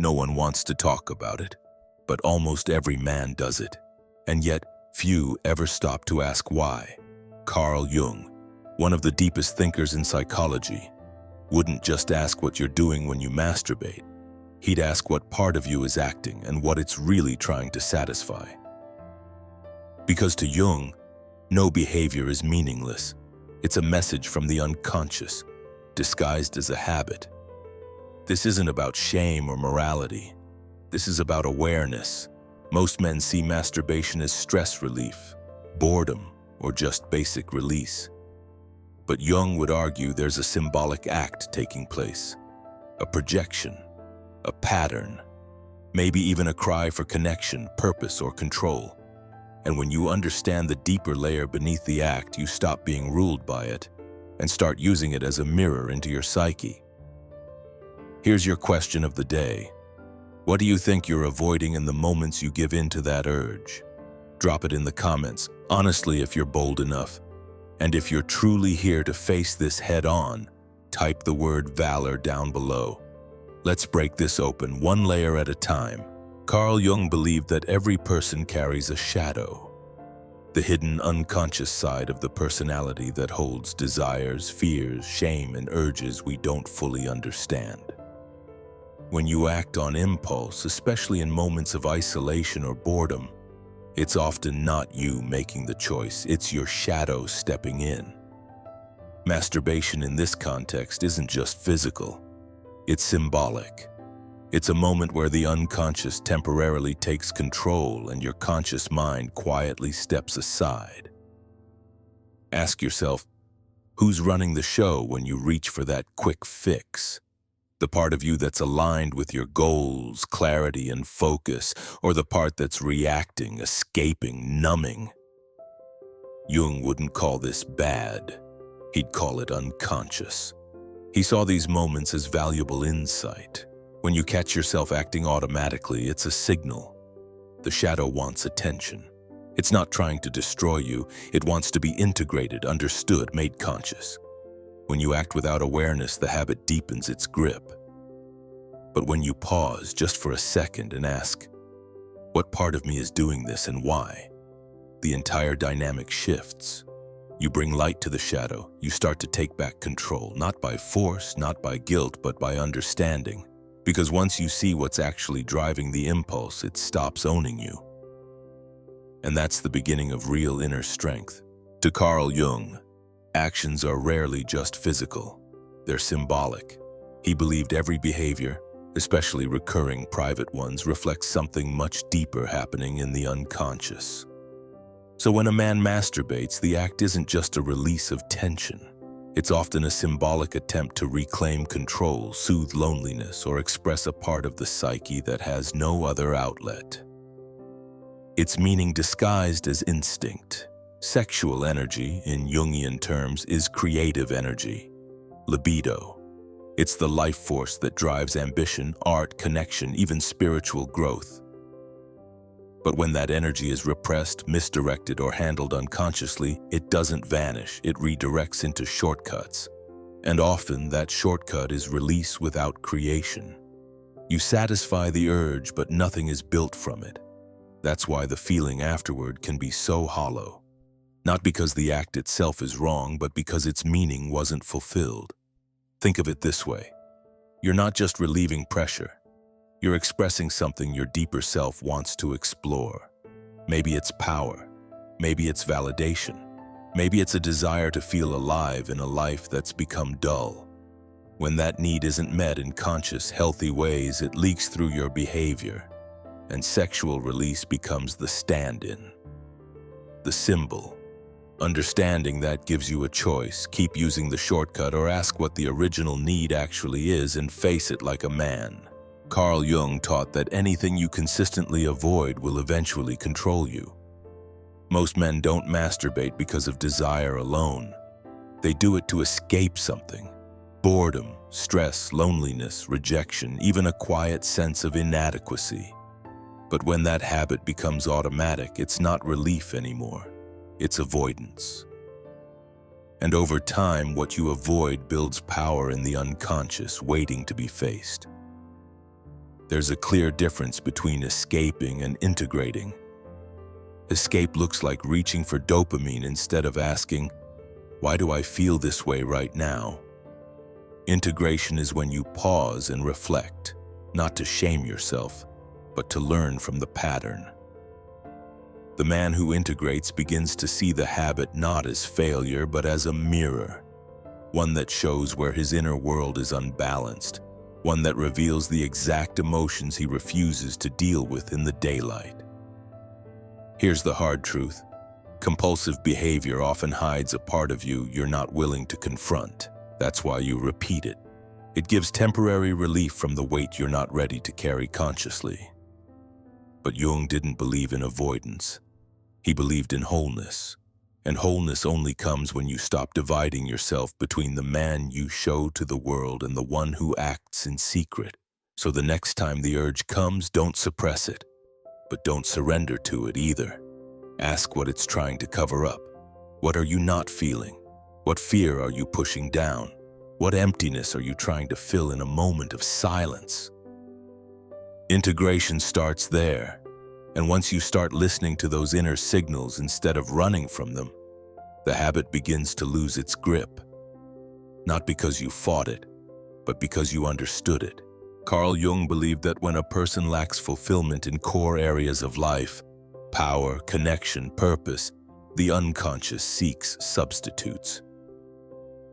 No one wants to talk about it, but almost every man does it. And yet, few ever stop to ask why. Carl Jung, one of the deepest thinkers in psychology, wouldn't just ask what you're doing when you masturbate. He'd ask what part of you is acting and what it's really trying to satisfy. Because to Jung, no behavior is meaningless. It's a message from the unconscious, disguised as a habit. This isn't about shame or morality. This is about awareness. Most men see masturbation as stress relief, boredom, or just basic release. But Jung would argue there's a symbolic act taking place, a projection, a pattern, maybe even a cry for connection, purpose, or control. And when you understand the deeper layer beneath the act, you stop being ruled by it and start using it as a mirror into your psyche. Here's your question of the day. What do you think you're avoiding in the moments you give in to that urge? Drop it in the comments, honestly, if you're bold enough. And if you're truly here to face this head-on, type the word valor down below. Let's break this open, one layer at a time. Carl Jung believed that every person carries a shadow, the hidden unconscious side of the personality that holds desires, fears, shame, and urges we don't fully understand. When you act on impulse, especially in moments of isolation or boredom, it's often not you making the choice, it's your shadow stepping in. Masturbation in this context isn't just physical, it's symbolic. It's a moment where the unconscious temporarily takes control and your conscious mind quietly steps aside. Ask yourself, who's running the show when you reach for that quick fix? The part of you that's aligned with your goals, clarity, and focus, or the part that's reacting, escaping, numbing? Jung wouldn't call this bad. He'd call it unconscious. He saw these moments as valuable insight. When you catch yourself acting automatically, it's a signal. The shadow wants attention. It's not trying to destroy you. It wants to be integrated, understood, made conscious. When you act without awareness, the habit deepens its grip. But when you pause just for a second and ask, what part of me is doing this and why? The entire dynamic shifts. You bring light to the shadow. You start to take back control, not by force, not by guilt, but by understanding. Because once you see what's actually driving the impulse, it stops owning you. And that's the beginning of real inner strength. To Carl Jung, actions are rarely just physical. They're symbolic. He believed every behavior, especially recurring private ones, reflects something much deeper happening in the unconscious. So when a man masturbates, the act isn't just a release of tension. It's often a symbolic attempt to reclaim control, soothe loneliness, or express a part of the psyche that has no other outlet. Its meaning disguised as instinct. Sexual energy, in Jungian terms, is creative energy, libido. It's the life force that drives ambition, art, connection, even spiritual growth. But when that energy is repressed, misdirected, or handled unconsciously, it doesn't vanish, it redirects into shortcuts. And often that shortcut is release without creation. You satisfy the urge, but nothing is built from it. That's why the feeling afterward can be so hollow. Not because the act itself is wrong, but because its meaning wasn't fulfilled. Think of it this way. You're not just relieving pressure. You're expressing something your deeper self wants to explore. Maybe it's power. Maybe it's validation. Maybe it's a desire to feel alive in a life that's become dull. When that need isn't met in conscious, healthy ways, it leaks through your behavior, and sexual release becomes the stand-in, the symbol. Understanding that gives you a choice. Keep using the shortcut or ask what the original need actually is and face it like a man. Carl Jung taught that anything you consistently avoid will eventually control you. Most men don't masturbate because of desire alone. They do it to escape something. Boredom, stress, loneliness, rejection, even a quiet sense of inadequacy. But when that habit becomes automatic, it's not relief anymore. It's avoidance. And over time, what you avoid builds power in the unconscious, waiting to be faced. There's a clear difference between escaping and integrating. Escape looks like reaching for dopamine instead of asking, "Why do I feel this way right now?" Integration is when you pause and reflect, not to shame yourself, but to learn from the pattern. The man who integrates begins to see the habit not as failure but as a mirror, one that shows where his inner world is unbalanced, one that reveals the exact emotions he refuses to deal with in the daylight. Here's the hard truth. Compulsive behavior often hides a part of you you're not willing to confront. That's why you repeat it. It gives temporary relief from the weight you're not ready to carry consciously. But Jung didn't believe in avoidance. He believed in wholeness. And wholeness only comes when you stop dividing yourself between the man you show to the world and the one who acts in secret. So the next time the urge comes, don't suppress it. But don't surrender to it either. Ask what it's trying to cover up. What are you not feeling? What fear are you pushing down? What emptiness are you trying to fill in a moment of silence? Integration starts there. And once you start listening to those inner signals instead of running from them, the habit begins to lose its grip. Not because you fought it, but because you understood it. Carl Jung believed that when a person lacks fulfillment in core areas of life, power, connection, purpose, the unconscious seeks substitutes.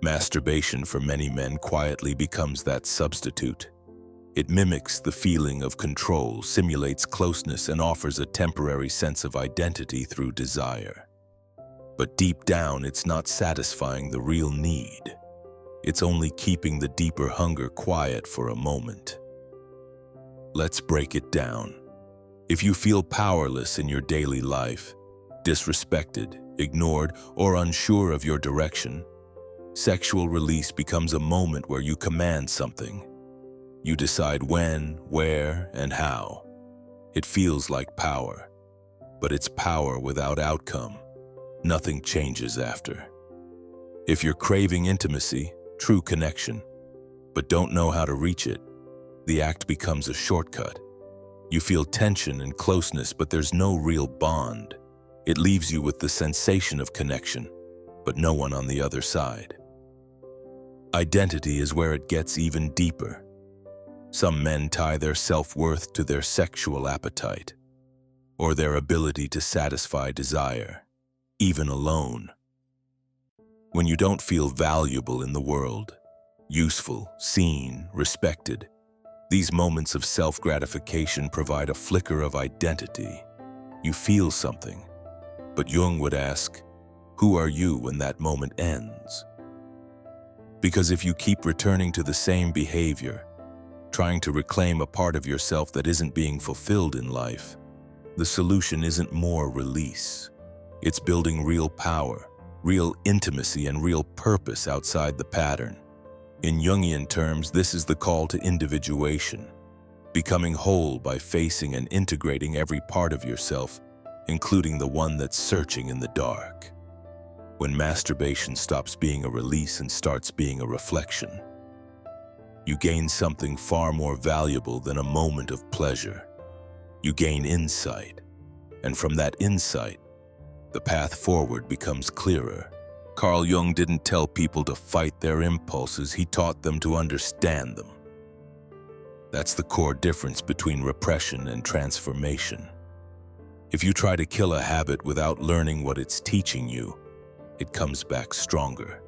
Masturbation for many men quietly becomes that substitute. It mimics the feeling of control, simulates closeness, and offers a temporary sense of identity through desire. But deep down, it's not satisfying the real need. It's only keeping the deeper hunger quiet for a moment. Let's break it down. If you feel powerless in your daily life, disrespected, ignored, or unsure of your direction, sexual release becomes a moment where you command something. You decide when, where, and how. It feels like power, but it's power without outcome. Nothing changes after. If you're craving intimacy, true connection, but don't know how to reach it, the act becomes a shortcut. You feel tension and closeness, but there's no real bond. It leaves you with the sensation of connection, but no one on the other side. Identity is where it gets even deeper. Some men tie their self-worth to their sexual appetite, or their ability to satisfy desire, even alone. When you don't feel valuable in the world, useful, seen, respected, these moments of self-gratification provide a flicker of identity. You feel something, but Jung would ask, who are you when that moment ends? Because if you keep returning to the same behavior, trying to reclaim a part of yourself that isn't being fulfilled in life, the solution isn't more release. It's building real power, real intimacy, and real purpose outside the pattern. In Jungian terms, this is the call to individuation, becoming whole by facing and integrating every part of yourself, including the one that's searching in the dark. When masturbation stops being a release and starts being a reflection, you gain something far more valuable than a moment of pleasure. You gain insight, and from that insight, the path forward becomes clearer. Carl Jung didn't tell people to fight their impulses, he taught them to understand them. That's the core difference between repression and transformation. If you try to kill a habit without learning what it's teaching you, it comes back stronger.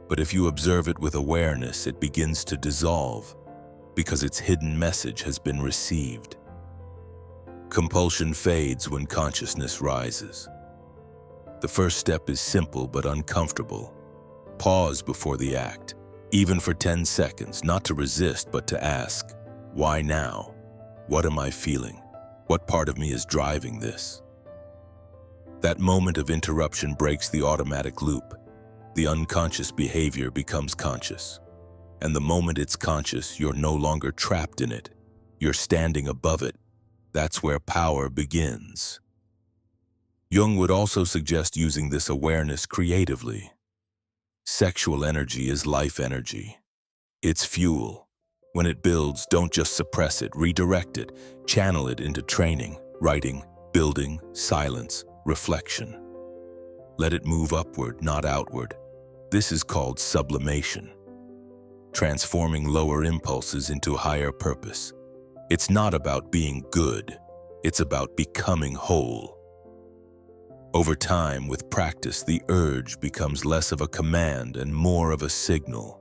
But if you observe it with awareness, it begins to dissolve because its hidden message has been received. Compulsion fades when consciousness rises. The first step is simple but uncomfortable. Pause before the act, even for 10 seconds, not to resist but to ask, why now? What am I feeling? What part of me is driving this? That moment of interruption breaks the automatic loop. The unconscious behavior becomes conscious. And the moment it's conscious, you're no longer trapped in it. You're standing above it. That's where power begins. Jung would also suggest using this awareness creatively. Sexual energy is life energy. It's fuel. When it builds, don't just suppress it, redirect it, channel it into training, writing, building, silence, reflection. Let it move upward, not outward. This is called sublimation, transforming lower impulses into higher purpose. It's not about being good, it's about becoming whole. Over time, with practice, the urge becomes less of a command and more of a signal.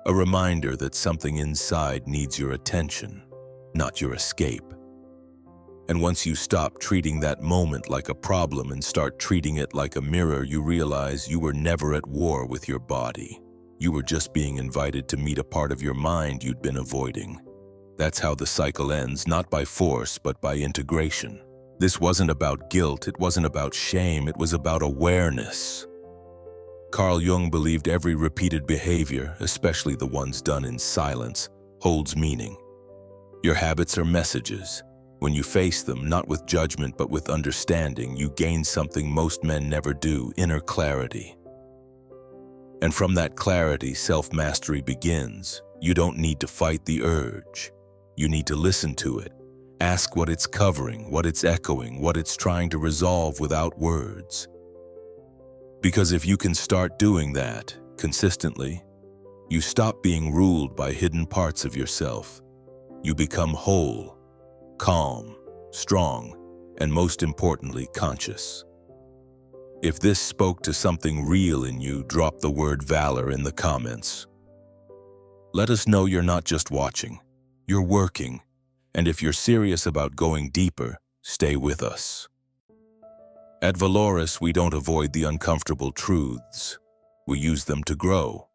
A reminder that something inside needs your attention, not your escape. And once you stop treating that moment like a problem and start treating it like a mirror, you realize you were never at war with your body. You were just being invited to meet a part of your mind you'd been avoiding. That's how the cycle ends, not by force, but by integration. This wasn't about guilt, it wasn't about shame, it was about awareness. Carl Jung believed every repeated behavior, especially the ones done in silence, holds meaning. Your habits are messages. When you face them, not with judgment but with understanding, you gain something most men never do: inner clarity. And from that clarity, self-mastery begins. You don't need to fight the urge. You need to listen to it. Ask what it's covering, what it's echoing, what it's trying to resolve without words. Because if you can start doing that consistently, you stop being ruled by hidden parts of yourself. You become whole, calm, strong, and most importantly, conscious. If this spoke to something real in you, drop the word valor in the comments. Let us know you're not just watching, you're working. And if you're serious about going deeper, stay with us. At Valoris, we don't avoid the uncomfortable truths. We use them to grow.